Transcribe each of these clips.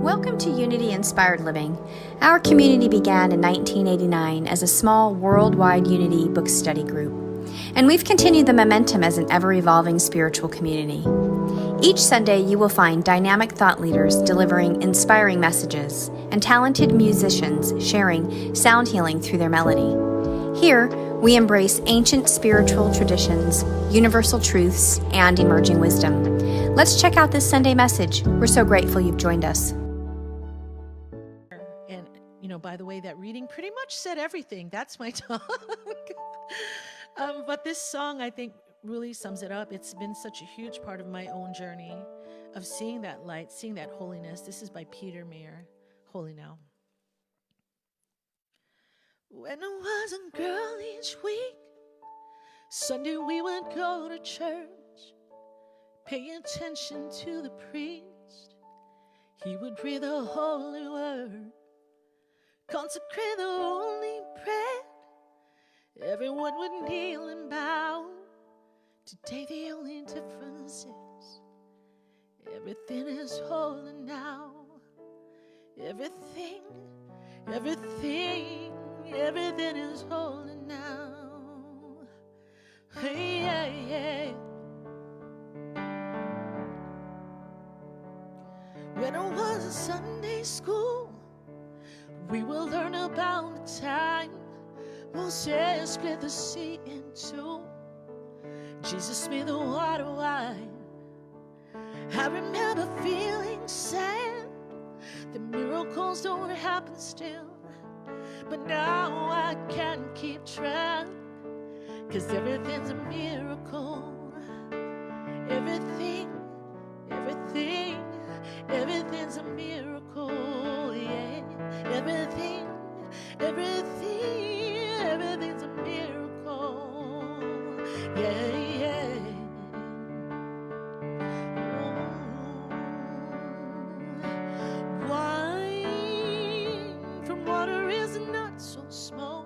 Welcome to Unity Inspired Living. Our community began in 1989 as a small worldwide Unity book study group, and we've continued the momentum as an ever-evolving spiritual community. Each Sunday, you will find dynamic thought leaders delivering inspiring messages and talented musicians sharing sound healing through their melody. Here, we embrace ancient spiritual traditions, universal truths, and emerging wisdom. Let's check out this Sunday message. We're so grateful you've joined us. And, by the way, that reading pretty much said everything. That's my tongue. But this song, I think, really sums it up. It's been such a huge part of my own journey of seeing that light, seeing that holiness. This is by Peter Mayer, Holy Now. When I was a girl each week, Sunday we would go to church, pay attention to the priest. He would read the holy word, consecrate the holy bread. Everyone would kneel and bow. Today the only difference is everything is holy now. Everything is holy now. Hey, yeah, yeah. When I was in Sunday school, we will learn about the time Moses split the sea in two. Jesus made the water wine. I remember feeling sad. The miracles don't happen still, but now I can't keep track, 'cause everything's a miracle. Everything's a miracle, yeah. Everything's a miracle, yeah, yeah. Wine from water is not so small,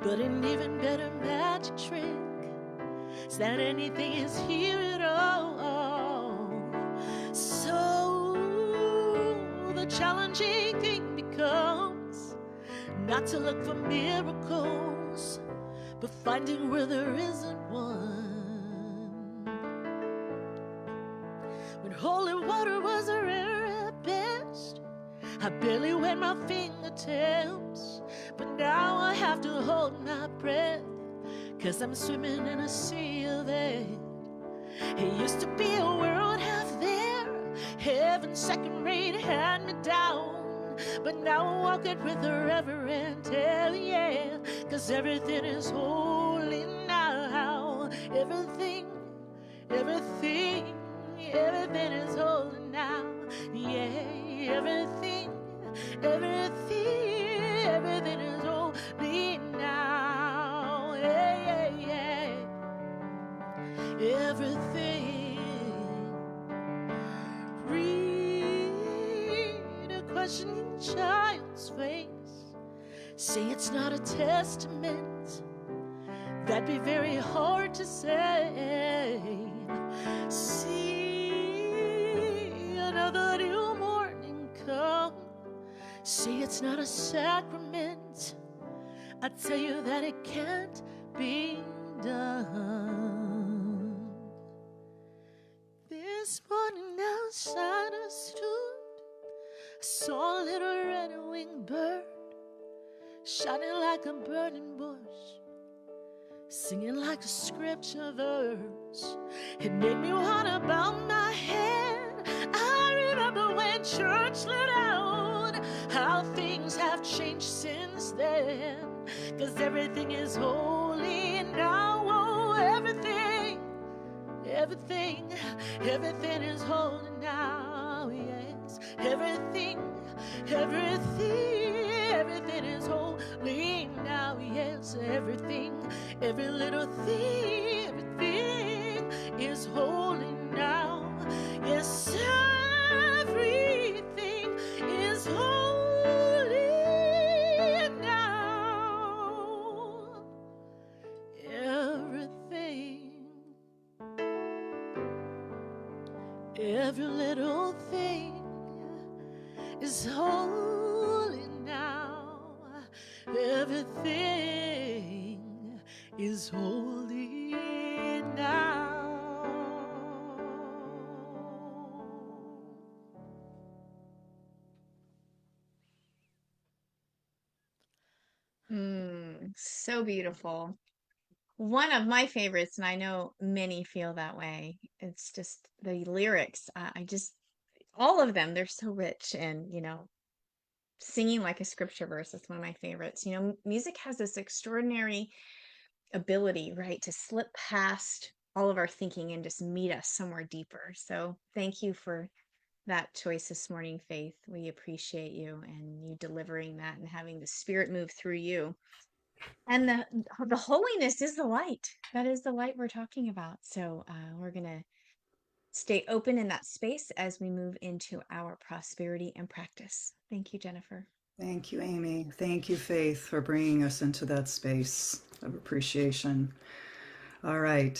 but an even better magic trick is that anything is here at all. So the challenging thing becomes not to look for miracles, but finding where there isn't one. When holy water was rare at best, I barely wet my fingertips, but now I have to hold my breath, 'cause I'm swimming in a sea of it. It used to be a world half there, heaven second rate had me down, but now I walk it with a reverent hell, yeah, 'cause everything is holy now. Everything is holy now, yeah. Everything is holy now, yeah, yeah, yeah. Everything. Read a questioning child's face, say it's not a testament. That'd be very hard to say. See another new morning come, say it's not a sacrament. I tell you that it can't be done. This morning outside I stood, I saw a little red-winged bird shining like a burning bush, singing like a scripture verse. It made me wanna bow my head. I remember when church let out, how things have changed since then, 'cause everything is holy now. Oh, everything is holy now, yes. Everything is holy now, yes. Everything, every little thing, everything is holy now, yes. Everything is holy now. Every little thing is holy now. Everything is holy now. So beautiful. One of my favorites, and I know many feel that way. It's just the lyrics. All of them, they're so rich and, singing like a scripture verse is one of my favorites. Music has this extraordinary ability, right, to slip past all of our thinking and just meet us somewhere deeper. So thank you for that choice this morning, Faith. We appreciate you and you delivering that and having the Spirit move through you. And the holiness is the light. That is the light we're talking about. So we're going to stay open in that space as we move into our prosperity and practice. Thank you, Jennifer. Thank you, Amy. Thank you, Faith, for bringing us into that space of appreciation. All right.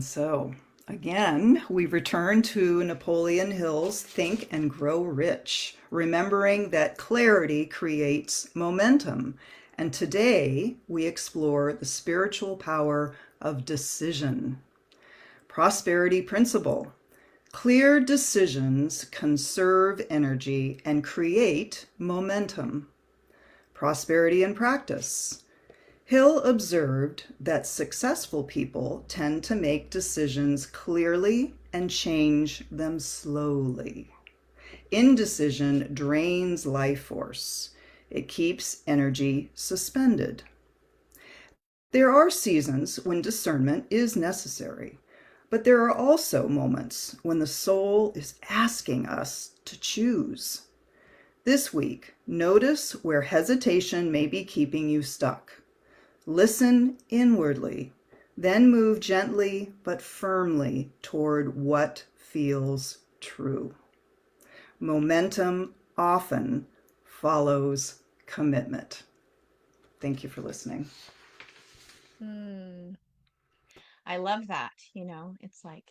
So, again, we return to Napoleon Hill's Think and Grow Rich, remembering that clarity creates momentum. And today we explore the spiritual power of decision. Prosperity principle. Clear decisions conserve energy and create momentum. Prosperity in practice. Hill observed that successful people tend to make decisions clearly and change them slowly. Indecision drains life force. It keeps energy suspended. There are seasons when discernment is necessary, but there are also moments when the soul is asking us to choose. This week, notice where hesitation may be keeping you stuck. Listen inwardly, then move gently but firmly toward what feels true. Momentum often follows commitment. Thank you for listening. I love that. It's like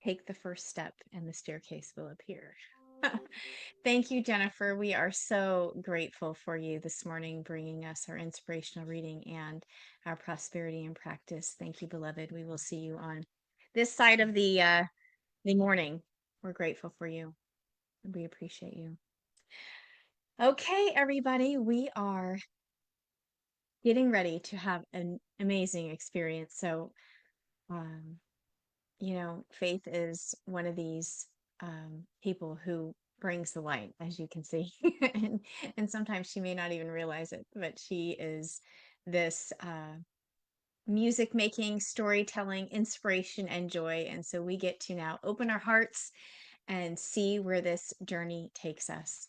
take the first step and the staircase will appear. Thank you, Jennifer. We are so grateful for you this morning, bringing us our inspirational reading and our prosperity and practice. Thank you, beloved. We will see you on this side of the morning. We're grateful for you. And we appreciate you. Okay, everybody, we are getting ready to have an amazing experience. So, Faith is one of these people who brings the light, as you can see. and sometimes she may not even realize it, but she is this music making, storytelling, inspiration, and joy. And so we get to now open our hearts and see where this journey takes us.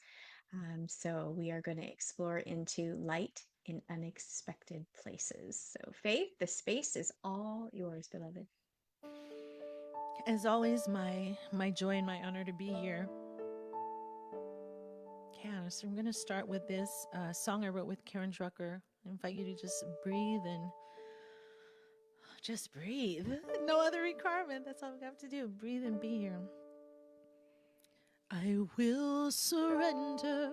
So we are going to explore into light in unexpected places. So Faith, the space is all yours, beloved. As always, my joy and my honor to be here. Yeah, so I'm going to start with this song I wrote with Karen Drucker. I invite you to just breathe and just breathe. No other requirement. That's all we have to do. Breathe and be here. I will surrender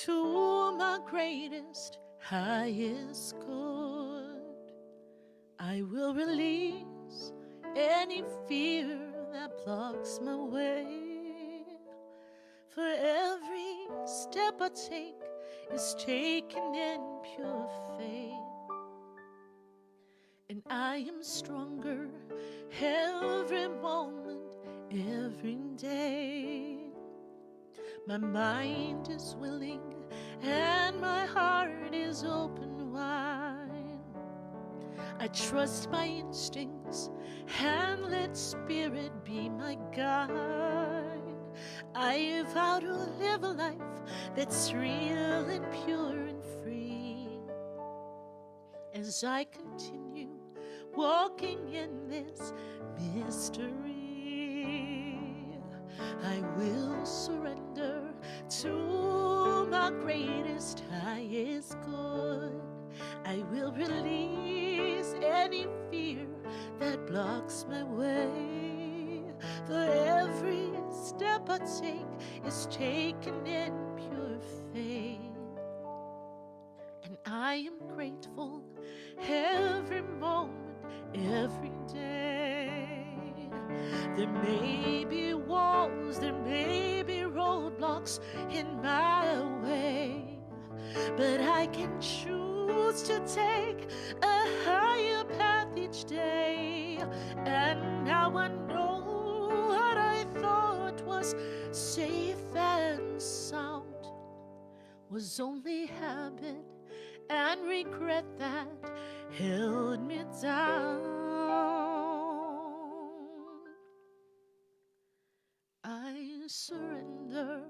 to my greatest, highest good. I will release any fear that blocks my way. For every step I take is taken in pure faith. And I am stronger every moment, every day. My mind is willing and my heart is open wide. I trust my instincts and let spirit be my guide. I vow to live a life that's real and pure and free. As I continue walking in this mystery, I will surrender to my greatest, highest good. I will release any fear that blocks my way. For every step I take is taken in pure faith. And I am grateful every moment, every day. There may be walls, there may be roadblocks in my way, but I can choose to take a higher path each day. And now I know what I thought was safe and sound was only habit and regret that held me down. I surrender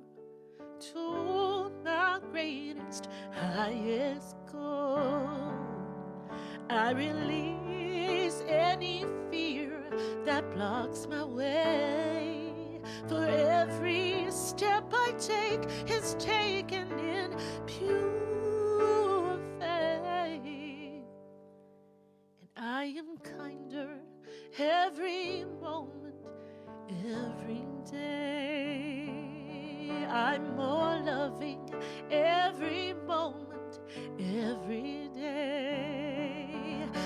to my greatest, highest goal. I release any fear that blocks my way. For every step I take is taken in pure faith. And I am kinder every moment, every day. I'm more loving every moment, every day.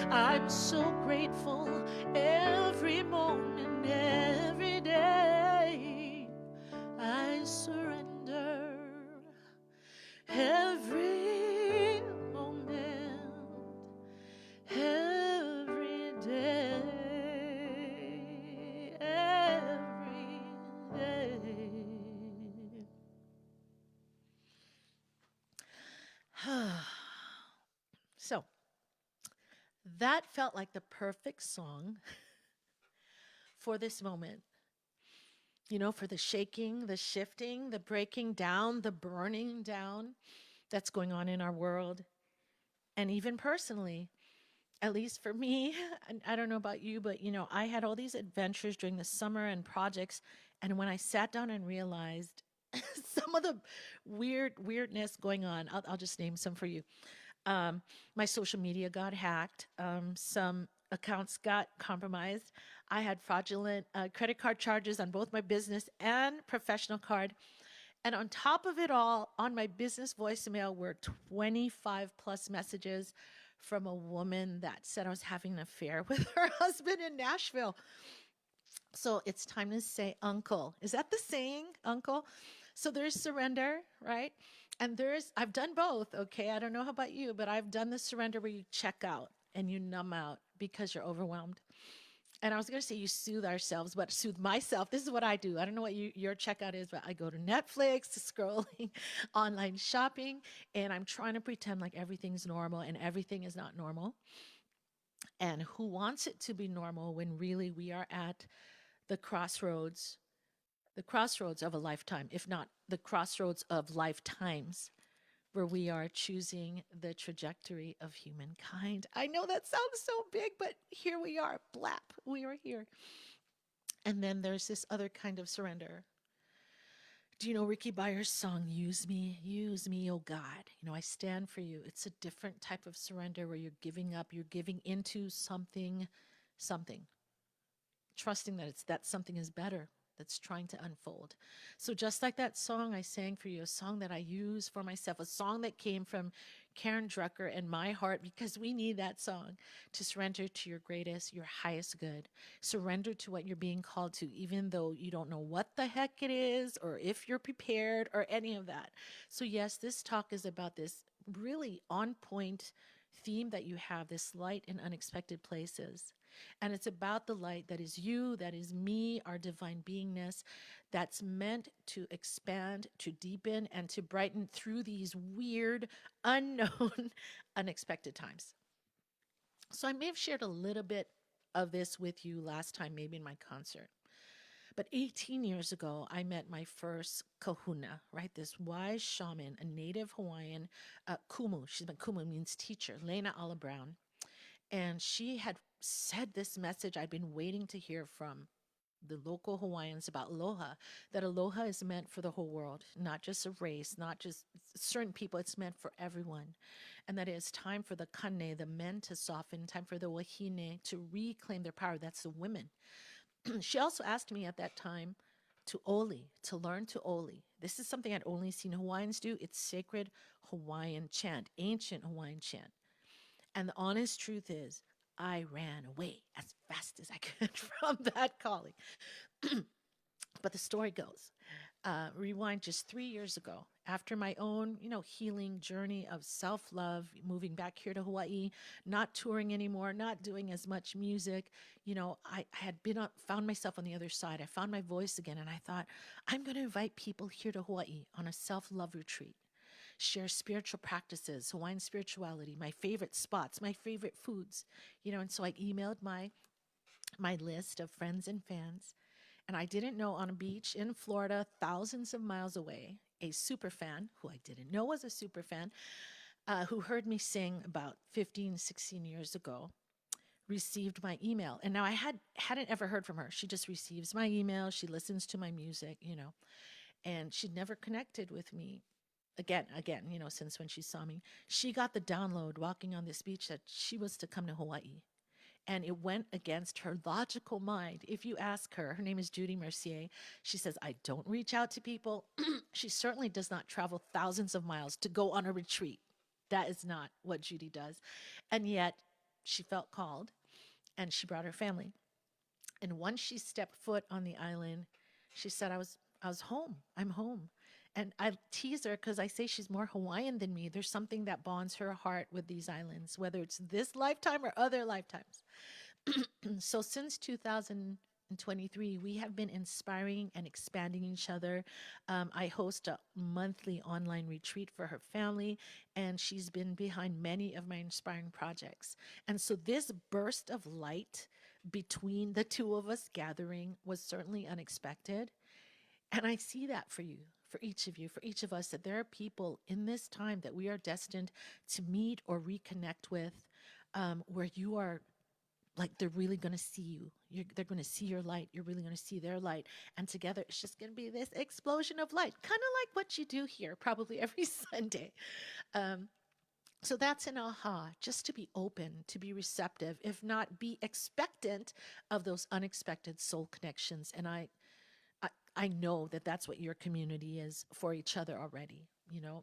I'm so grateful every moment, every day. I surrender every moment, every day, every day. So that felt like the perfect song for this moment. You know, for the shaking, the shifting, the breaking down, the burning down that's going on in our world. And even personally, at least for me, and I don't know about you, but you know, I had all these adventures during the summer and projects. And when I sat down and realized some of the weirdness going on, I'll just name some for you. My social media got hacked. Some accounts got compromised. I had fraudulent credit card charges on both my business and professional card. And on top of it all, on my business voicemail were 25 plus messages from a woman that said I was having an affair with her husband in Nashville. So it's time to say uncle. Is that the saying, uncle? So there's surrender, right? And I've done both, okay? I don't know how about you, but I've done the surrender where you check out and you numb out because you're overwhelmed. And I was going to say you soothe ourselves, but soothe myself. This is what I do. I don't know what your checkout is, but I go to Netflix, scrolling, online shopping, and I'm trying to pretend like everything's normal and everything is not normal. And who wants it to be normal when really we are at the crossroads of a lifetime, if not the crossroads of lifetimes, where we are choosing the trajectory of humankind. I know that sounds so big, but here we are, blap, we are here. And then there's this other kind of surrender. Do you know Ricky Byers' song, Use Me, oh God? You know, I stand for you. It's a different type of surrender where you're giving up, you're giving into something, trusting that something is better, that's trying to unfold. So just like that song I sang for you, a song that I use for myself, a song that came from Karen Drucker and my heart, because we need that song to surrender to your greatest, your highest good. Surrender to what you're being called to, even though you don't know what the heck it is or if you're prepared or any of that. So yes, this talk is about this really on point theme that you have, this light in unexpected places. And it's about the light that is you, that is me, our divine beingness, that's meant to expand, to deepen, and to brighten through these weird, unknown, unexpected times. So I may have shared a little bit of this with you last time, maybe in my concert. But 18 years ago, I met my first kahuna, right? This wise shaman, a native Hawaiian, kumu. Kumu means teacher, Lena Alla Brown. And she had said this message I'd been waiting to hear from the local Hawaiians about aloha, that aloha is meant for the whole world, not just a race, not just certain people, it's meant for everyone. And that it's time for the kane, the men, to soften, time for the wahine to reclaim their power. That's the women. She also asked me at that time to Oli, to learn to Oli. This is something I'd only seen Hawaiians do. It's sacred Hawaiian chant, ancient Hawaiian chant. And the honest truth is, I ran away as fast as I could from that calling. But the story goes, rewind just 3 years ago, after my own, healing journey of self-love, moving back here to Hawaii, not touring anymore, not doing as much music. I had found myself on the other side. I found my voice again, and I thought, I'm going to invite people here to Hawaii on a self-love retreat, share spiritual practices, Hawaiian spirituality, my favorite spots, my favorite foods, and so I emailed my list of friends and fans. And I didn't know, on a beach in Florida, thousands of miles away, a super fan, who I didn't know was a super fan, who heard me sing about 15, 16 years ago, received my email. And now I hadn't ever heard from her. She just receives my email. She listens to my music, and she'd never connected with me again, since when she saw me. She got the download walking on this beach that she was to come to Hawaii, and it went against her logical mind. If you ask her, her name is Judy Mercier, she says, I don't reach out to people. She certainly does not travel thousands of miles to go on a retreat. That is not what Judy does. And yet she felt called, and she brought her family. And once she stepped foot on the island, she said, I was home. I'm home. And I tease her because I say she's more Hawaiian than me. There's something that bonds her heart with these islands, whether it's this lifetime or other lifetimes. So since 2023, we have been inspiring and expanding each other. I host a monthly online retreat for her family, and she's been behind many of my inspiring projects. And so this burst of light between the two of us gathering was certainly unexpected. And I see that for you, for each of you, for each of us, that there are people in this time that we are destined to meet or reconnect with, where you are like, they're really going to see you. They're going to see your light. You're really going to see their light. And together, it's just going to be this explosion of light, kind of like what you do here probably every Sunday. Um, so that's an aha, just to be open, to be receptive, if not be expectant of those unexpected soul connections. And I know that that's what your community is for each other already,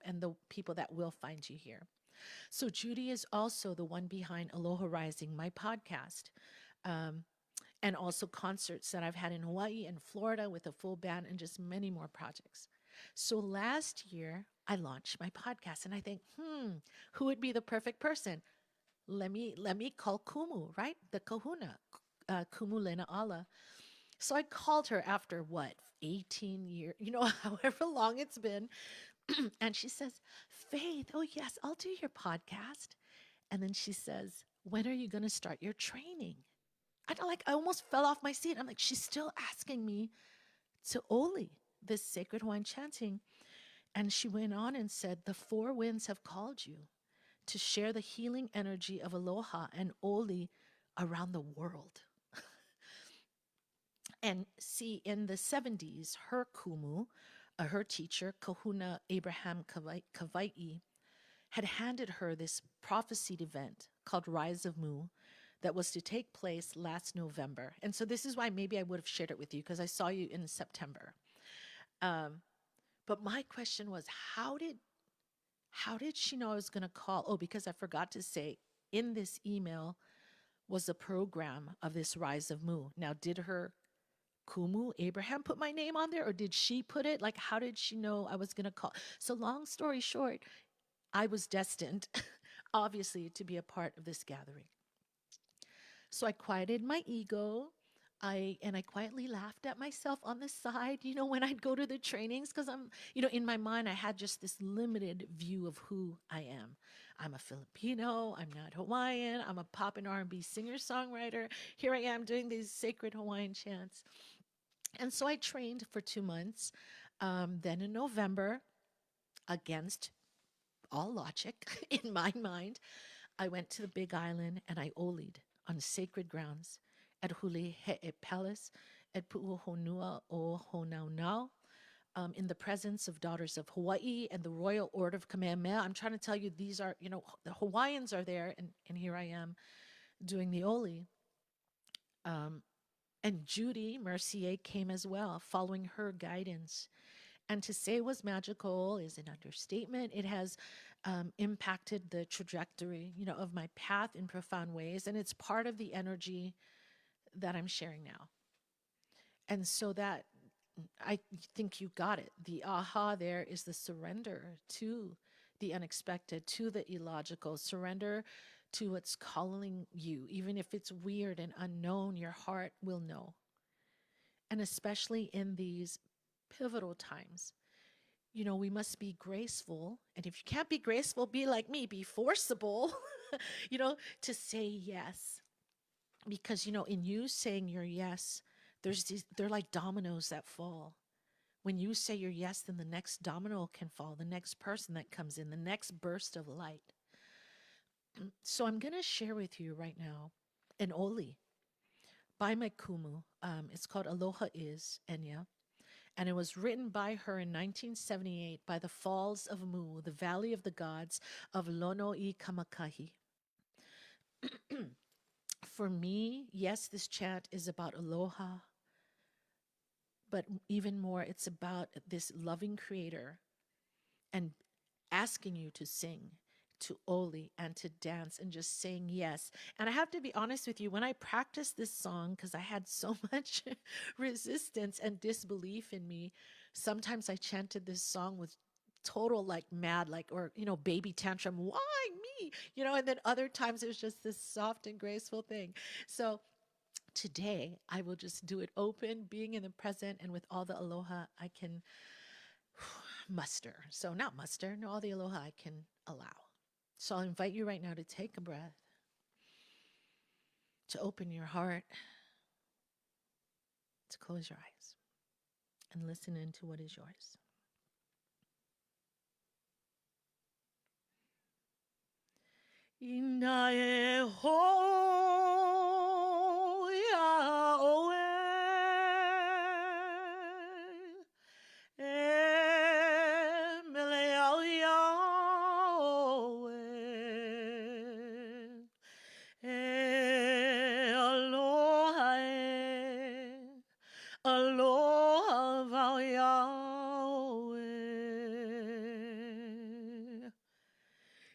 and the people that will find you here. So Judy is also the one behind Aloha Rising, my podcast, um, and also concerts that I've had in Hawaii and Florida with a full band, and just many more projects. So last year, I launched my podcast, and I think, who would be the perfect person? Let me call Kumu, right? The Kahuna, Kumu Lena Ala. So I called her after what, 18 years, however long it's been. And she says, Faith, oh, yes, I'll do your podcast. And then she says, when are you going to start your training? I almost fell off my seat. I'm like, she's still asking me to Oli, this sacred Hawaiian chanting. And she went on and said, the four winds have called you to share the healing energy of aloha and Oli around the world. And see, in the 70s, her kumu, her teacher, Kahuna Abraham Kawai, had handed her this prophesied event called Rise of Mu that was to take place last November. And so this is why maybe I would have shared it with you, because I saw you in September. But my question was, how did she know I was going to call? Oh, because I forgot to say, in this email was a program of this Rise of Mu. Now, did her Kumu Abraham put my name on there, or did she put it? Like, how did she know I was going to call? So long story short, I was destined, obviously, to be a part of this gathering. So I quieted my ego. I quietly laughed at myself on the side, when I'd go to the trainings, because I'm, in my mind, I had just this limited view of who I am. I'm a Filipino. I'm not Hawaiian. I'm a pop and R&B singer-songwriter. Here I am doing these sacred Hawaiian chants. And so I trained for 2 months. Then in November, against all logic in my mind, I went to the Big Island and I olied on sacred grounds at Huli He'e Palace at Pu'uhonua o Honaunau, in the presence of daughters of Hawaii and the Royal Order of Kamehameha. I'm trying to tell you, these are, the Hawaiians are there, and here I am doing the oli. And Judy Mercier came as well, following her guidance. And to say it was magical is an understatement. It has impacted the trajectory, of my path in profound ways, and it's part of the energy that I'm sharing now. And so that I think you got it. The aha there is the surrender to the unexpected, to the illogical, surrender to what's calling you. Even if it's weird and unknown, your heart will know. And especially in these pivotal times, we must be graceful. And if you can't be graceful, be like me, be forcible, to say yes. Because, in you saying your yes, they're like dominoes that fall. When you say your yes, then the next domino can fall, the next person that comes in, the next burst of light. So I'm going to share with you right now an Oli by Maikumu. It's called Aloha Is, Enya. And it was written by her in 1978 by the Falls of Mu, the Valley of the Gods of Lono I Kamakahi. For me, yes, this chant is about aloha, but even more, it's about this loving creator and asking you to sing, to Oli, and to dance, and just saying yes. And I have to be honest with you, when I practiced this song, because I had so much resistance and disbelief in me, sometimes I chanted this song with total like mad, like, or, baby tantrum, why me? And then other times it was just this soft and graceful thing. So today I will just do it open, being in the present and with all the aloha I can muster. So not muster, no, all the aloha I can allow. So I'll invite you right now to take a breath, to open your heart, to close your eyes, and listen into what is yours. Inae ho ya oe e mele au ya oe e aloha aloha vau ya oe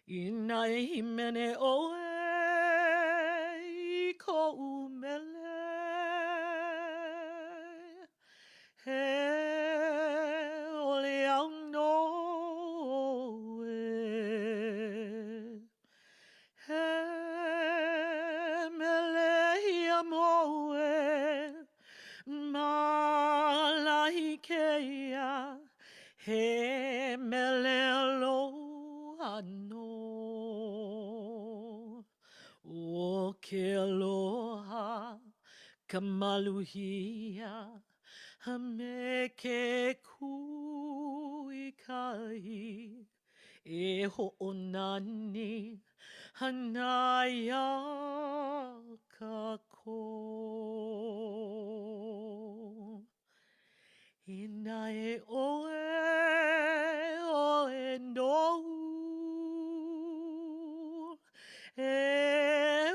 Ina himene oe I ko mele He ole au no He mele hia moe Malahi keia He mele aloha no O ke aloha ka maluhia me ke kui kai e ho'onani hanaya ka ko Ina e oe no e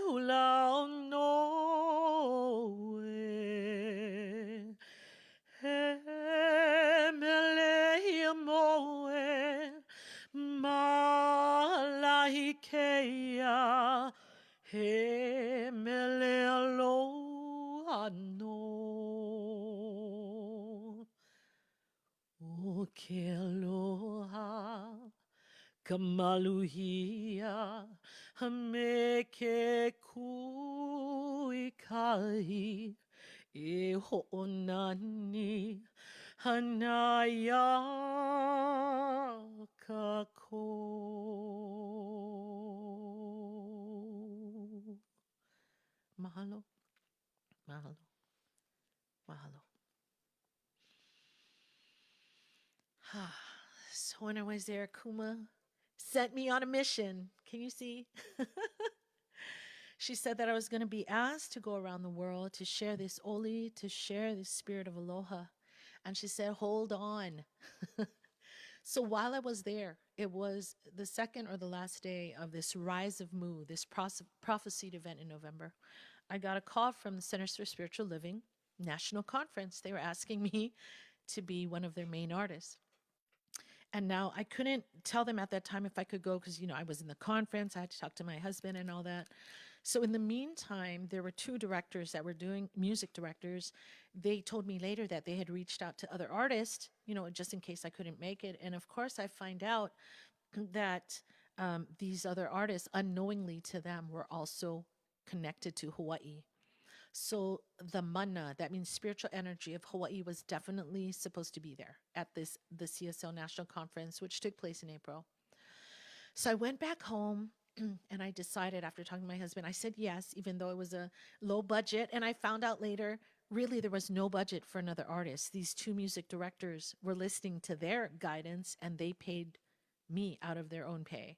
hula no e mele hia moe malahi keia he mele aloha no O ke aloha ka maluhia me ke kui kai e ho'onani hanaya ka ko Mahalo, mahalo, mahalo. So when I was there, Kuma sent me on a mission. Can you see? She said that I was going to be asked to go around the world to share this Oli, to share this spirit of aloha. And she said, hold on. So while I was there, it was the second or the last day of this Rise of Mu, this prophesied event in November. I got a call from the Centers for Spiritual Living, national conference. They were asking me to be one of their main artists. And now I couldn't tell them at that time if I could go because, I was in the conference. I had to talk to my husband and all that. So in the meantime, there were two directors that were doing music directors. They told me later that they had reached out to other artists, just in case I couldn't make it. And of course, I find out that these other artists, unknowingly to them, were also connected to Hawaii. So the mana, that means spiritual energy of Hawaii, was definitely supposed to be there at the CSL National Conference, which took place in April. So I went back home and I decided after talking to my husband, I said yes, even though it was a low budget. And I found out later, really, there was no budget for another artist. These two music directors were listening to their guidance and they paid me out of their own pay.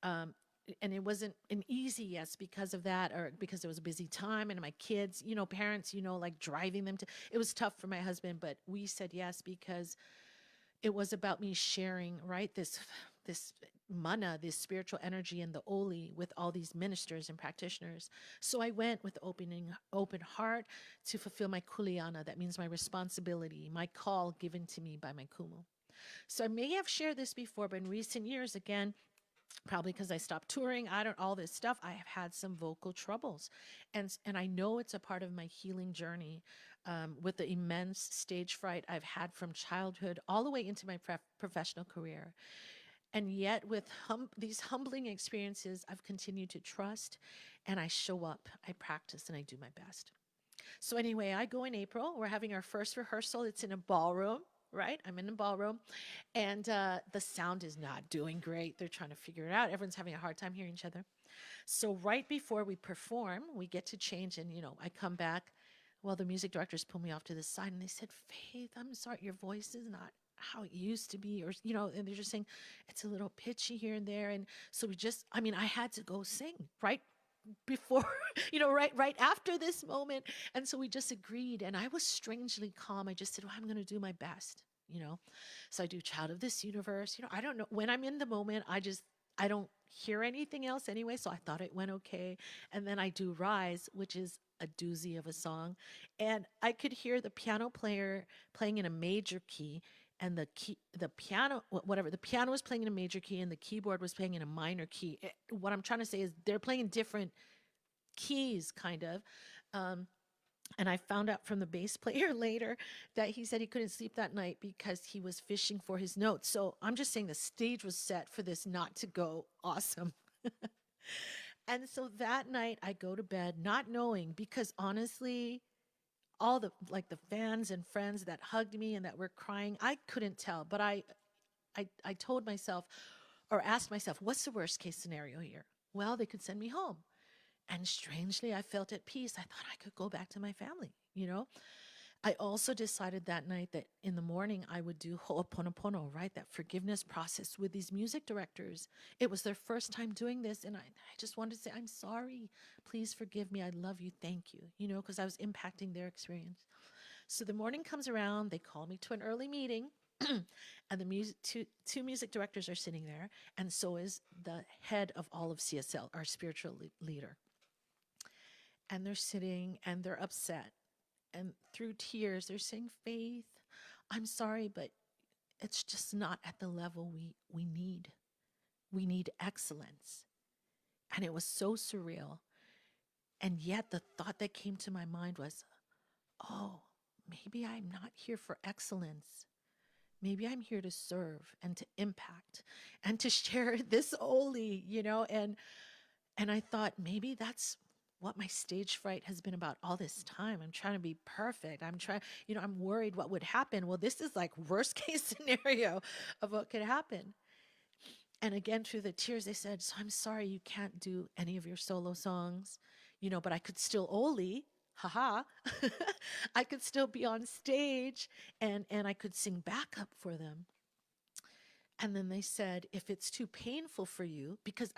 And it wasn't an easy yes because of that, or because it was a busy time and my kids, parents, like driving them to, it was tough for my husband, but we said yes because it was about me sharing, right, this mana, this spiritual energy and the oli with all these ministers and practitioners. So I went with open heart to fulfill my kuleana. That means my responsibility, my call given to me by my kumu. So I may have shared this before, but in recent years, again, probably because I stopped touring, all this stuff, I have had some vocal troubles. And I know it's a part of my healing journey, with the immense stage fright I've had from childhood all the way into my professional career. And yet, with these humbling experiences, I've continued to trust and I show up, I practice, and I do my best. So, anyway, I go in April. We're having our first rehearsal. It's in a ballroom, right? I'm in a ballroom. And the sound is not doing great. They're trying to figure it out. Everyone's having a hard time hearing each other. So, right before we perform, we get to change. And, I come back. Well, the music directors pull me off to the side and they said, Faith, I'm sorry, your voice is not how it used to be, or and they're just saying it's a little pitchy here and there. And so I had to go sing right before, right after this moment. And so we just agreed, and I was strangely calm. I just said, well, I'm going to do my best. So I do Child of this Universe. I don't know, when I'm in the moment, I don't hear anything else anyway, so I thought it went okay. And then I do Rise, which is a doozy of a song, and I could hear the piano player playing in a major key, and the piano, whatever, the piano was playing in a major key and the keyboard was playing in a minor key. What I'm trying to say is they're playing in different keys, kind of. And I found out from the bass player later that he said he couldn't sleep that night because he was fishing for his notes. So I'm just saying the stage was set for this not to go awesome. And so that night I go to bed not knowing, because honestly, all the fans and friends that hugged me and that were crying, I couldn't tell. But I told myself, or asked myself, what's the worst case scenario here? Well, they could send me home. And strangely, I felt at peace. I thought I could go back to my family, I also decided that night that in the morning I would do ho'oponopono, right? That forgiveness process with these music directors. It was their first time doing this. And I just wanted to say, I'm sorry. Please forgive me. I love you. Thank you, because I was impacting their experience. So the morning comes around. They call me to an early meeting. And the two music directors are sitting there. And so is the head of all of CSL, our spiritual leader. And they're sitting and they're upset. And through tears, they're saying, Faith, I'm sorry, but it's just not at the level we need. We need excellence. And it was so surreal. And yet the thought that came to my mind was, oh, maybe I'm not here for excellence. Maybe I'm here to serve and to impact and to share this oli, and I thought maybe that's what my stage fright has been about all this time. I'm trying to be perfect. I'm worried what would happen. Well, this is like worst case scenario of what could happen. And again, through the tears, they said, so I'm sorry you can't do any of your solo songs, but I could still oli, haha. I could still be on stage and I could sing backup for them. And then they said, if it's too painful for you, because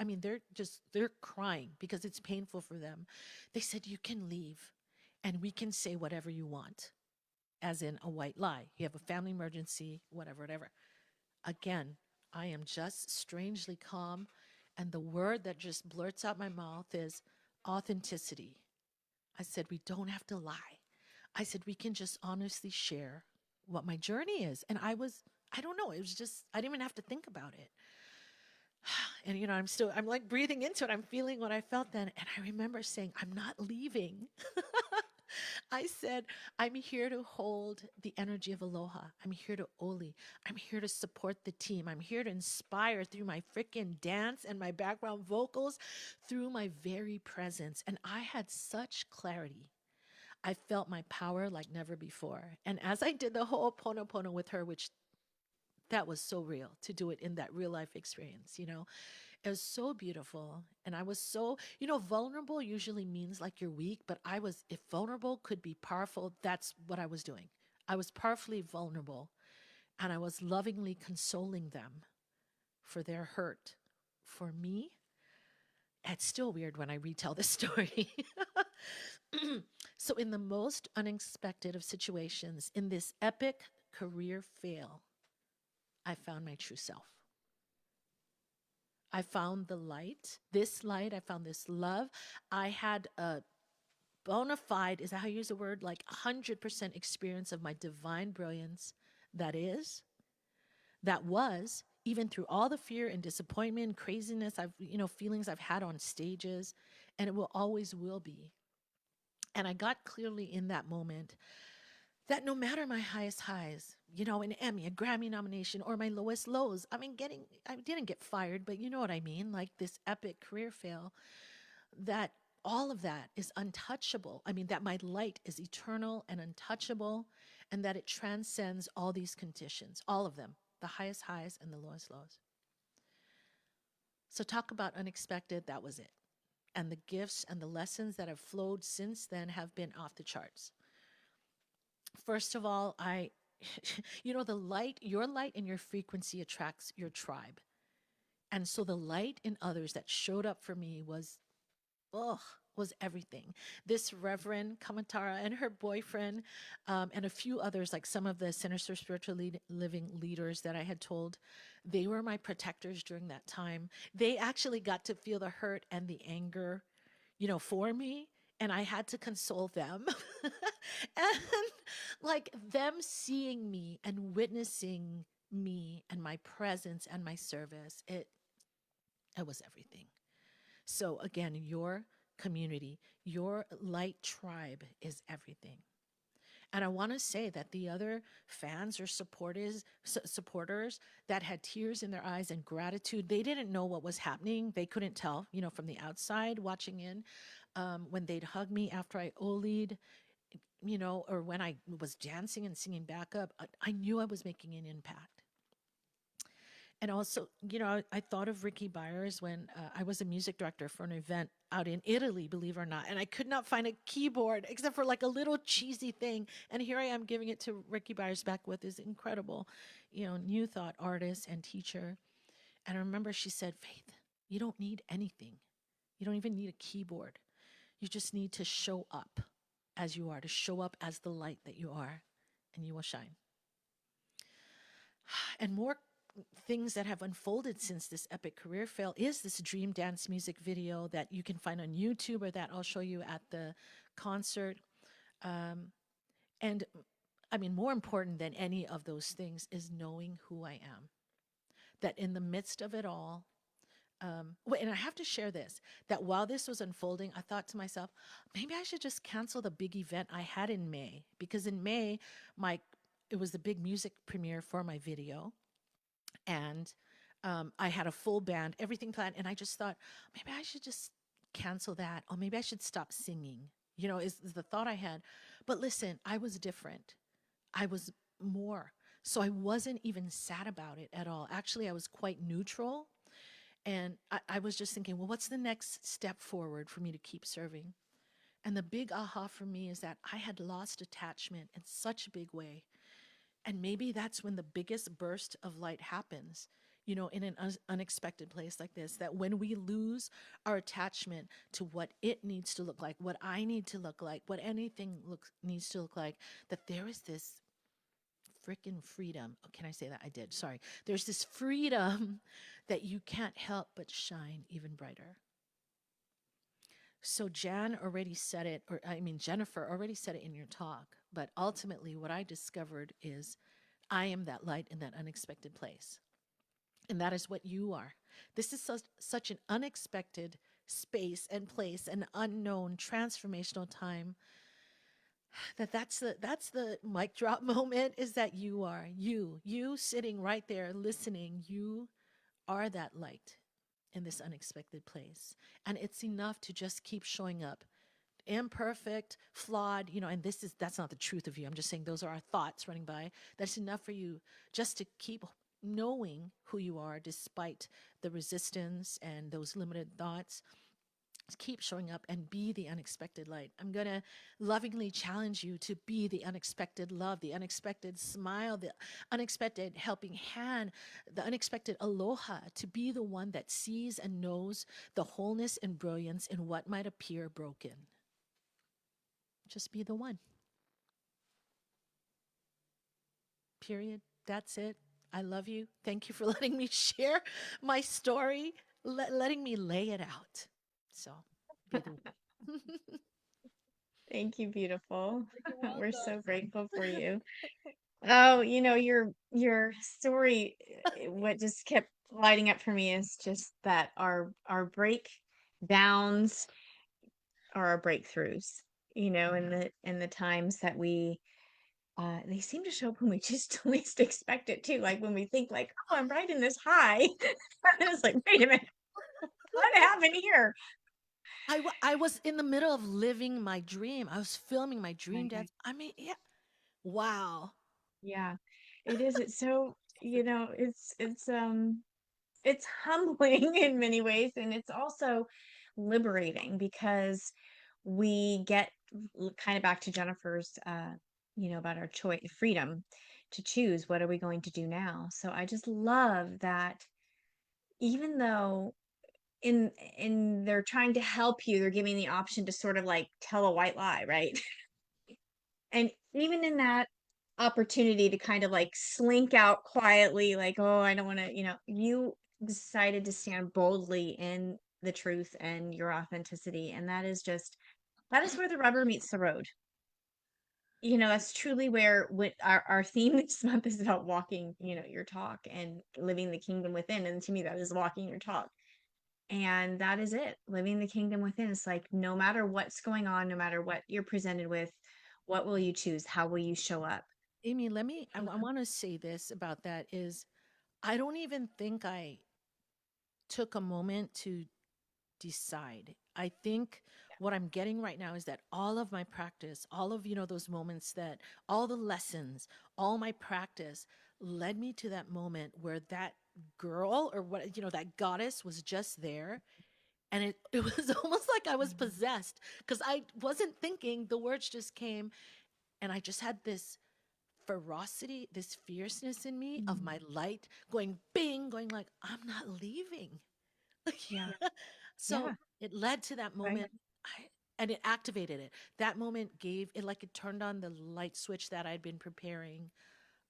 they're crying because it's painful for them. They said, you can leave and we can say whatever you want, as in a white lie. You have a family emergency, whatever. Again, I am just strangely calm. And the word that just blurts out my mouth is authenticity. I said, we don't have to lie. I said, we can just honestly share what my journey is. And I don't know, it was just, I didn't even have to think about it. And, I'm like breathing into it. I'm feeling what I felt then. And I remember saying, I'm not leaving. I said, I'm here to hold the energy of aloha. I'm here to Oli. I'm here to support the team. I'm here to inspire through my freaking dance and my background vocals, through my very presence. And I had such clarity. I felt my power like never before. And as I did the whole Ponopono with her, which that was so real to do it in that real life experience. It was so beautiful. And I was so, vulnerable usually means like you're weak, but if vulnerable could be powerful, that's what I was doing. I was powerfully vulnerable and I was lovingly consoling them for their hurt. For me, it's still weird when I retell this story. So, in the most unexpected of situations, in this epic career fail, I found my true self. I found the light, this light, I found this love. I had a bona fide, is that how you use the word? Like 100% experience of my divine brilliance that is, that was, even through all the fear and disappointment, craziness, feelings I've had on stages, and it will always will be. And I got clearly in that moment that no matter my highest highs, an Emmy, a Grammy nomination, or my lowest lows, I didn't get fired, but you know what I mean? Like this epic career fail, that all of that is untouchable. I mean, that my light is eternal and untouchable, and that it transcends all these conditions, all of them, the highest highs and the lowest lows. So, talk about unexpected, that was it. And the gifts and the lessons that have flowed since then have been off the charts. First of all, the light, your light and your frequency attracts your tribe. And so the light in others that showed up for me was everything. This Reverend Kamatara and her boyfriend, and a few others, like some of the Centers for Spiritual Living leaders that I had told, they were my protectors during that time. They actually got to feel the hurt and the anger, for me. And I had to console them. And like them seeing me and witnessing me and my presence and my service, it was everything. So again, your community, your light tribe is everything. And I want to say that the other fans or supporters that had tears in their eyes and gratitude, they didn't know what was happening. They couldn't tell, from the outside watching in, when they'd hug me after I Oli'd, or when I was dancing and singing backup, I knew I was making an impact. And also, I thought of Ricky Byers when I was a music director for an event out in Italy, believe it or not. And I could not find a keyboard except for like a little cheesy thing. And here I am giving it to Ricky Byers back with this incredible, New Thought artist and teacher. And I remember she said, Faith, you don't need anything. You don't even need a keyboard. You just need to show up as you are, to show up as the light that you are, and you will shine. And more things that have unfolded since this epic career fail is this Dream Dance music video that you can find on YouTube, or that I'll show you at the concert. And I mean, more important than any of those things is knowing who I am. That in the midst of it all, and I have to share this, that while this was unfolding, I thought to myself, maybe I should just cancel the big event I had in May. Because in May, it was the big music premiere for my video. And I had a full band, everything planned. And I just thought, maybe I should just cancel that. Or maybe I should stop singing, is the thought I had. But listen, I was different. I was more. So I wasn't even sad about it at all. Actually, I was quite neutral. And I was just thinking, well, what's the next step forward for me to keep serving? And the big aha for me is that I had lost attachment in such a big way. And maybe that's when the biggest burst of light happens, in an unexpected place like this, that when we lose our attachment to what it needs to look like, what I need to look like, what anything needs to look like, that there is this freaking freedom. Oh, can I say that? I did. Sorry. There's this freedom that you can't help but shine even brighter. So Jennifer already said it in your talk, But ultimately, what I discovered is I am that light in that unexpected place. And that is what you are. This is such an unexpected space and place, an unknown transformational time, that's the mic drop moment, is that you are you sitting right there listening. You are that light in this unexpected place. And it's enough to just keep showing up, imperfect, flawed, and that's not the truth of you. I'm just saying those are our thoughts running by. That's enough for you just to keep knowing who you are despite the resistance and those limited thoughts. Keep showing up and be the unexpected light. I'm going to lovingly challenge you to be the unexpected love, the unexpected smile, the unexpected helping hand, the unexpected aloha, to be the one that sees and knows the wholeness and brilliance in what might appear broken. Just be the one. Period. That's it. I love you. Thank you for letting me share my story, letting me lay it out. So be the one. Thank you, beautiful. You're We're so welcome. grateful for you. Oh, your story, what just kept lighting up for me is just that our breakdowns are our breakthroughs. In the times that they seem to show up when we just least expect it too. Like when we think like, oh, I'm riding this high. And it's like, wait a minute, what happened here? I was in the middle of living my dream. I was filming my dream Right. dance. I mean, yeah. Wow. Yeah, it is. It's so, it's humbling in many ways, and it's also liberating because we get kind of back to Jennifer's, about our choice, freedom to choose what are we going to do now. So I just love that even though in they're trying to help you, they're giving the option to sort of like tell a white lie, right? And even in that opportunity to kind of like slink out quietly, like, oh, I don't want to, you decided to stand boldly in the truth and your authenticity. And that is where the rubber meets the road. That's truly where what our theme this month is about walking, your talk and living the kingdom within. And to me, that is walking your talk. And that is it. Living the kingdom within. It's like no matter what's going on, no matter what you're presented with, what will you choose? How will you show up? Amy, I want to say this about that is I don't even think I took a moment to decide. I think what I'm getting right now is that all of my practice, all of, those moments, that all the lessons, all my practice led me to that moment where that girl, or what, that goddess was just there. And it was almost like I was possessed because I wasn't thinking, the words just came. And I just had this ferocity, this fierceness in me of Mhm. my light going bing, going like, I'm not leaving. Yeah. So Yeah. it led to that Right. moment. And it activated it. That moment gave it, like it turned on the light switch that I'd been preparing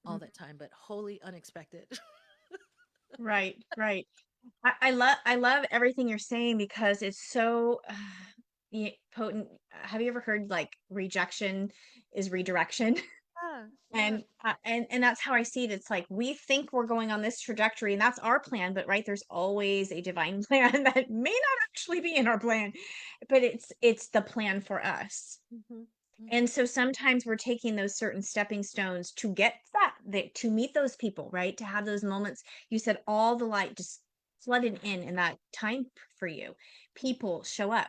all Mhm. that time, but wholly unexpected. Right. Right. I love everything you're saying because it's so potent. Have you ever heard like rejection is redirection? Yeah, yeah. And that's how I see it. It's like we think we're going on this trajectory and that's our plan, but right, there's always a divine plan that may not actually be in our plan, but it's the plan for us. Hmm. And Hmm. so sometimes we're taking those certain stepping stones to get to meet those people, right? To have those moments. You said all the light just flooded in that time for you. People show up.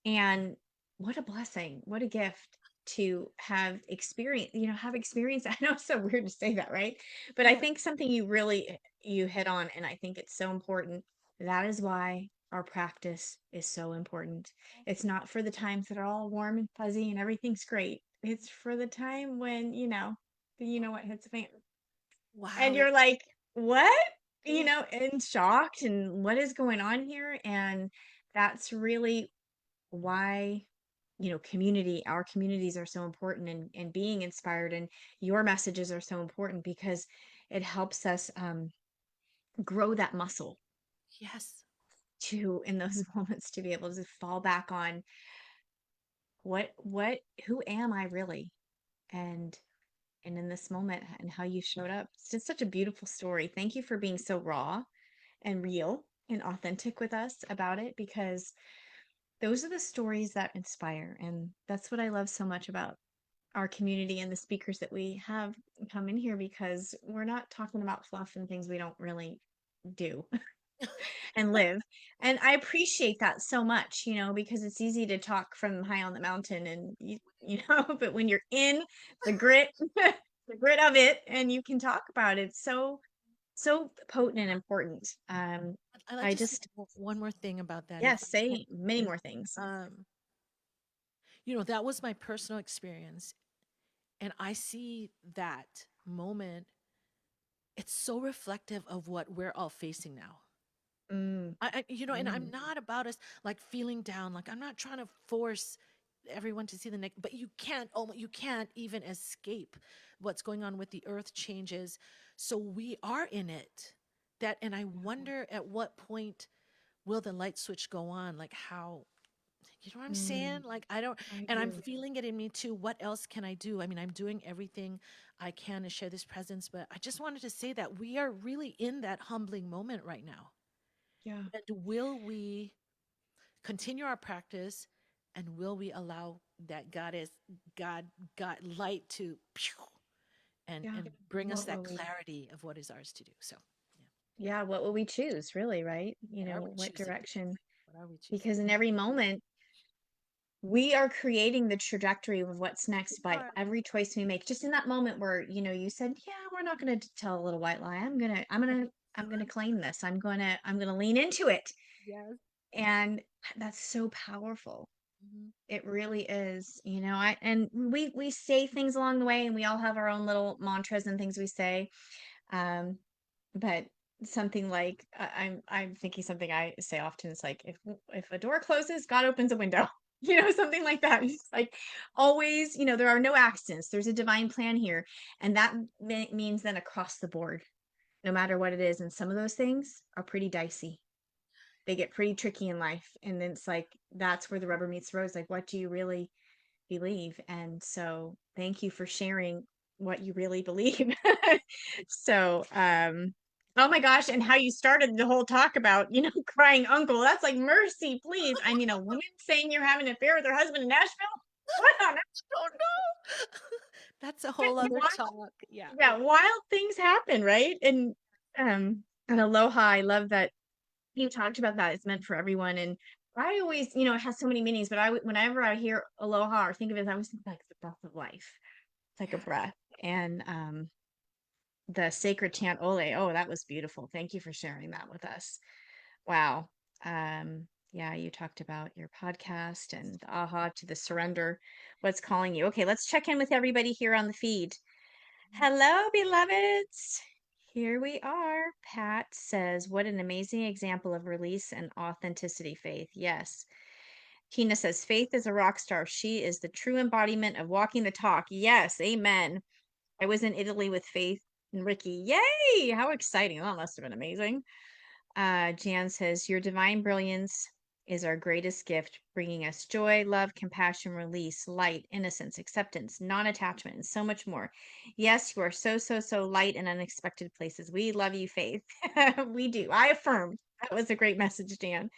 And what a blessing, what a gift to have experience, have experience. I know it's so weird to say that, right? But I Yeah. think something you hit on, and I think it's so important. That is why our practice is so important. It's not for the times that are all warm and fuzzy and everything's great. It's for the time when, what hits the fan. And Wow. you're like, what? Yeah. And shocked and what is going on here? And that's really why our communities are so important, and being inspired, and your messages are so important because it helps us grow that muscle Yes. to in those moments to be able to fall back on what who am I really, and in this moment and how you showed up. It's just such a beautiful story. Thank you for being so raw and real and authentic with us about it, because those are the stories that inspire. And that's what I love so much about our community and the speakers that we have come in here, because we're not talking about fluff and things we don't really do and live. And I appreciate that so much, because it's easy to talk from high on the mountain and but when you're in the grit, the grit of it, and you can talk about it, so potent and important. I'd like I to say just, one more thing about that, if yes, I say many can. more things. Um, that was my personal experience, and I see that moment. It's so reflective of what we're all facing now. Mm, And I'm mm, not about us like feeling down. Like I'm not trying to force everyone to see the next, but you can't even escape what's going on with the earth changes. So we are in it. And I wonder at what point will the light switch go on? Like how, you know what I'm saying? mm, Like I don't, I and I'm do. feeling it in me too. What else can I do? I mean, I'm doing everything I can to share this presence, but I just wanted to say that we are really in that humbling moment right now. Yeah, And will we continue our practice, and will we allow that God, God light to yeah. and bring us What that will we? clarity of what is ours to do. So Yeah, what will we choose, really, right? what are we What choosing? direction? What are we choosing? Because in every moment, we are creating the trajectory of what's We next by are. every choice we make. Just in that moment where, you said, "Yeah, we're not going to tell a little white lie. I'm going to claim this. I'm going to lean into it." Yes. And that's so powerful. Mhm. It really is. And we say things along the way, and we all have our own little mantras and things we say. Um, but something like, I'm thinking something I say often is like, if a door closes, God opens a window. Something like that. It's like, always, there are no accidents. There's a divine plan here, and that means then across the board, no matter what it is. And some of those things are pretty dicey. They get pretty tricky in life, and then it's like that's where the rubber meets the road. It's like, what do you really believe? And so thank you for sharing what you really believe. So oh my gosh, and how you started the whole talk about crying uncle. That's like, mercy, please. I mean, a woman saying you're having an affair with her husband in Nashville. What on earth? Oh no. That's a whole other Wild, talk. Yeah. yeah, wild things happen, right? And aloha, I love that you talked about that. It's meant for everyone. And I always, it has so many meanings, but whenever I hear aloha or think of it, I always think like the breath of life. It's like a Yeah. breath. And the sacred chant ole, oh, that was beautiful. Thank you for sharing that with us. Wow. Yeah, you talked about your podcast and the aha to the surrender, what's calling you. Okay, let's check in with everybody here on the feed. Hello, beloveds. Here we are. Pat says, "What an amazing example of release and authenticity, Faith." Yes. Tina says, "Faith is a rock star. She is the true embodiment of walking the talk." Yes, amen. I was in Italy with Faith and Ricky. Yay! How exciting. That must have been amazing. Jan says, "Your divine brilliance is our greatest gift, bringing us joy, love, compassion, release, light, innocence, acceptance, non attachment, and so much more. Yes, you are so, so, so light in unexpected places. We love you, Faith." We do. I affirm. That was a great message, Dan.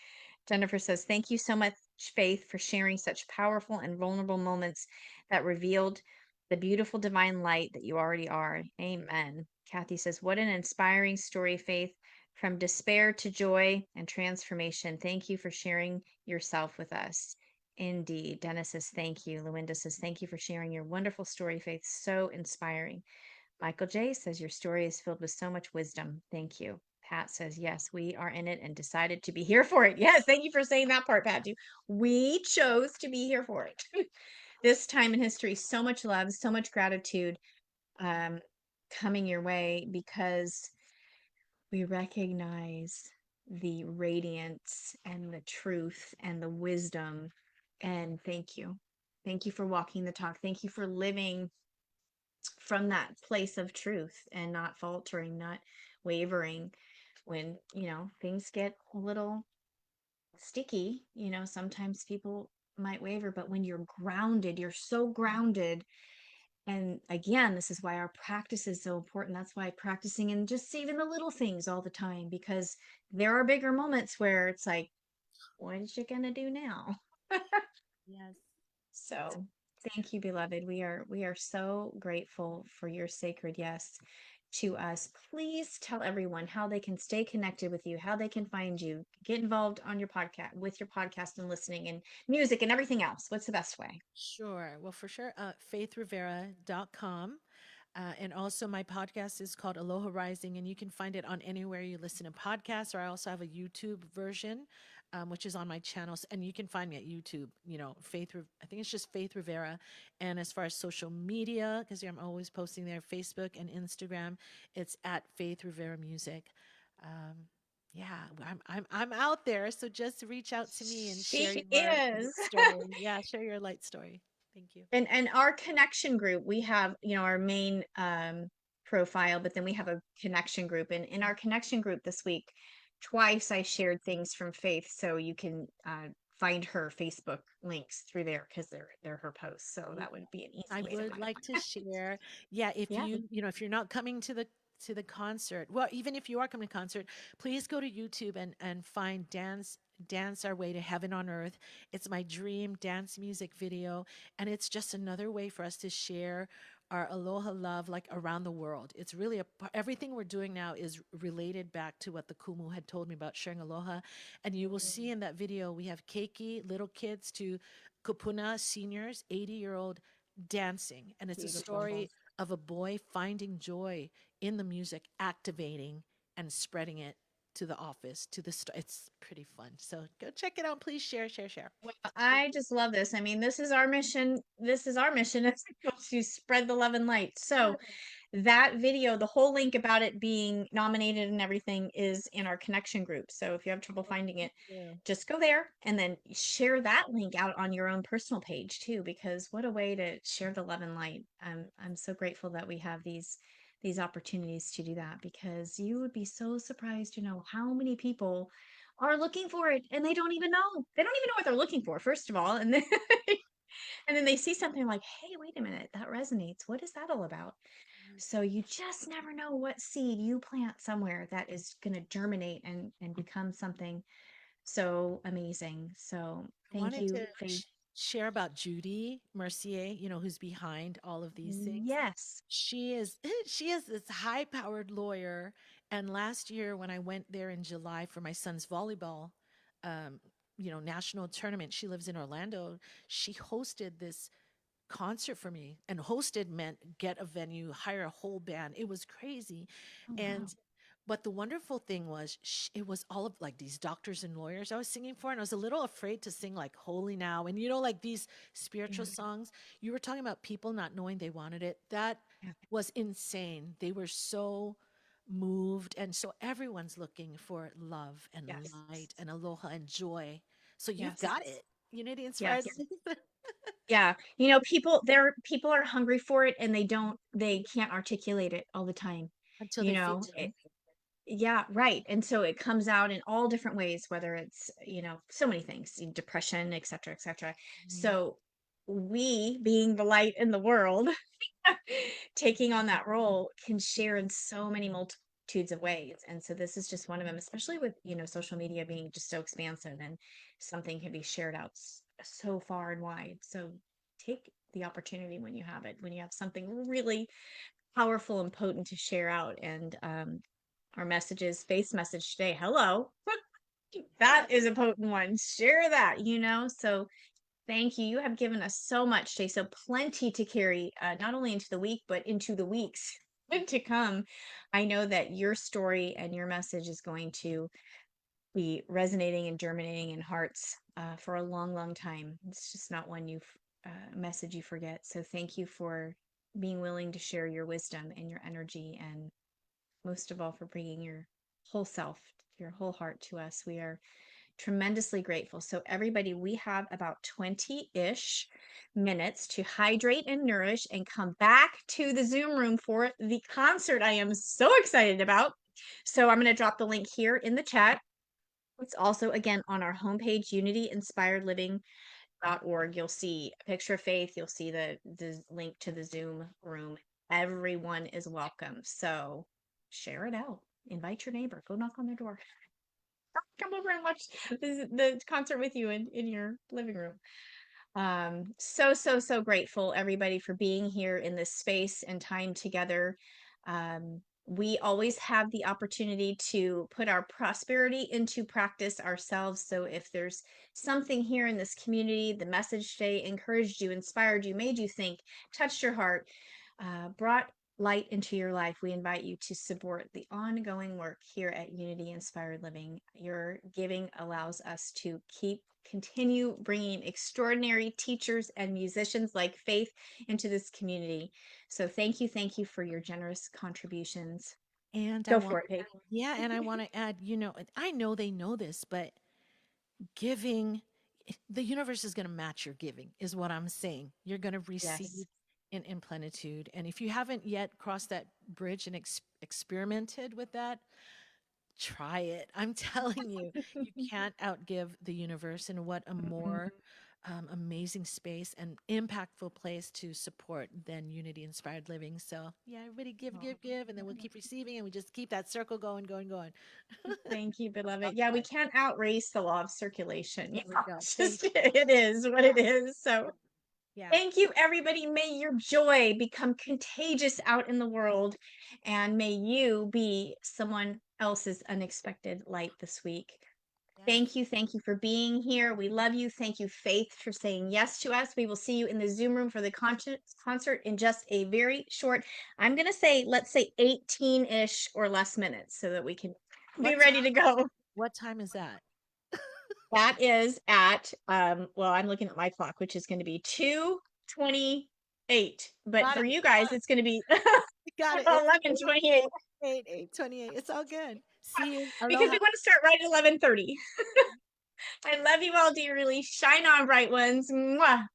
Jennifer says, "Thank you so much, Faith, for sharing such powerful and vulnerable moments that revealed the beautiful divine light that you already are." Amen. Kathy says, "What an inspiring story, Faith. From despair to joy and transformation. Thank you for sharing yourself with us." Indeed. Dennis says, "Thank you." Luinda says, "Thank you for sharing your wonderful story, Faith. So inspiring." Michael J says, "Your story is filled with so much wisdom. Thank you." Pat says, "Yes, we are in it and decided to be here for it." Yes, thank you for saying that part, Pat, too. We chose to be here for it. This time in history, so much love, so much gratitude um, coming your way, because we recognize the radiance and the truth and the wisdom. And thank you. Thank you for walking the talk. Thank you for living from that place of truth and not faltering, not wavering when, things get a little sticky. Sometimes people might waver, but when you're grounded, you're so grounded And again, this is why our practice is so important. That's why practicing and just saving the little things all the time, because there are bigger moments where it's like, what is you gonna do now? Yes. So thank you, beloved. We are so grateful for your sacred yes to us. Please tell everyone how they can stay connected with you, how they can find you, get involved on your podcast with your podcast and listening and music and everything else. What's the best way? Sure. Well, for sure, faithrivera.com. And also, my podcast is called Aloha Rising, and you can find it on anywhere you listen to podcasts, or I also have a YouTube version, which is on my channels. And you can find me at YouTube, I think it's just Faith Rivera. And as far as social media, because I'm always posting there, Facebook and Instagram, it's at Faith Rivera Music. Um, yeah, I'm out there. So just reach out to me and share She your is. light story. Yeah, share your light story. Thank you. And our connection group, we have, our main profile, but then we have a connection group. And in our connection group this week, twice I shared things from Faith, so you can find her Facebook links through there because they're her posts. So that would be an I easy way to would find like to them. share, yeah, if Yeah. if you're not coming to the concert, well, even if you are coming to concert, please go to YouTube and find Dance Our Way to Heaven on Earth. It's my dream dance music video, and it's just another way for us to share our aloha love like around the world. It's really everything we're doing now is related back to what the Kumu had told me about sharing aloha, and you will see in that video we have keiki, little kids, to kupuna seniors, 80-year-old dancing. And it's a Beautiful. story of a boy finding joy in the music, activating and spreading it to the office, to the it's pretty fun. So go check it out. Please share, share, share. Well, I just love this. I mean, this is our mission. This is our mission is to spread the love and light. So that video, the whole link about it being nominated and everything is in our connection group. So if you have trouble finding it, Yeah. just go there and then share that link out on your own personal page too, because what a way to share the love and light. I'm so grateful that we have these opportunities to do that, because you would be so surprised to know how many people are looking for it and they don't even know. They don't even know what they're looking for, first of all. And then and then they see something like, hey, wait a minute, that resonates. What is that all about? So you just never know what seed you plant somewhere that is going to germinate and become something so amazing. So I thank wanted you, to Faith. share about Judy Mercier, who's behind all of these things. Yes. She is she is this high-powered lawyer. And last year when I went there in July for my son's volleyball um, national tournament, she lives in Orlando. She hosted this concert for me, and hosted meant get a venue, hire a whole band. It was crazy. Oh, wow. And but the wonderful thing was it was all of like these doctors and lawyers I was singing for, and I was a little afraid to sing like Holy Now and like these spiritual Yeah. songs. You were talking about people not knowing they wanted it. That Yeah. was insane. They were so moved, and so everyone's looking for love and Yes. light and aloha and joy. So you've Yes. got it. Unity inspired. Yes. Yeah. People are hungry for it and they can't articulate it all the time. Until You they feel know, it. Yeah, right. And so it comes out in all different ways, whether it's, so many things, depression, et cetera, et cetera. Mhm. So we, being the light in the world, taking on that role can share in so many multitudes of ways. And so this is just one of them, especially with, social media being just so expansive and something can be shared out so far and wide. So take the opportunity when you have it, when you have something really powerful and potent to share out. And our messages, face message today, hello. That is a potent one. Share that, So thank you. You have given us so much today. So plenty to carry, not only into the week, but into the weeks to come. I know that your story and your message is going to be resonating and germinating in hearts for a long, long time. It's just not one message you forget. So thank you for being willing to share your wisdom and your energy, and most of all for bringing your whole self, your whole heart to us. We are tremendously grateful. So everybody, we have about 20-ish minutes to hydrate and nourish and come back to the Zoom room for the concert I am so excited about. So I'm going to drop the link here in the chat. It's also, again, on our homepage, unityinspiredliving.com. .org, you'll see a picture of Faith. You'll see the link to the Zoom room. Everyone is welcome. So share it out. Invite your neighbor. Go knock on their door. Come over and watch the concert with you in your living room. So grateful, everybody, for being here in this space and time together. We always have the opportunity to put our prosperity into practice ourselves. So if there's something here in this community, the message today encouraged you, inspired you, made you think, touched your heart, brought light into your life, we invite you to support the ongoing work here at Unity Inspired Living. Your giving allows us to continue bringing extraordinary teachers and musicians like Faith into this community. So thank you for your generous contributions. And Go for it, Faith. I want to add, I know they know this, but giving, the universe is going to match your giving, is what I'm saying. You're going to receive Yes. in plenitude. And if you haven't yet crossed that bridge and experimented with that, try it. I'm telling you, you can't outgive the universe. And what a more amazing space and impactful place to support than Unity Inspired Living. So, yeah, everybody give, and then we'll keep receiving, and we just keep that circle going. Thank you, beloved. Yeah, we can't outrace the law of circulation. There we go. It's just, it is what it is. So Yeah. thank you, everybody. May your joy become contagious out in the world, and may you be someone else's unexpected light this week. Thank you for being here. We love you. Thank you, Faith, for saying yes to us. We will see you in the Zoom room for the concert in just a very short, I'm going to say, let's say 18-ish or less minutes so that we can be ready to go. What time is that? That is at, well, I'm looking at my clock, which is going to be 2:28. But Got for it. you guys, it's going to be Got it. 11:28 8:28. It's all good. See you. because Aloha. we want to start right at 11:30. I love you all dearly. Shine on, bright ones. Mwah.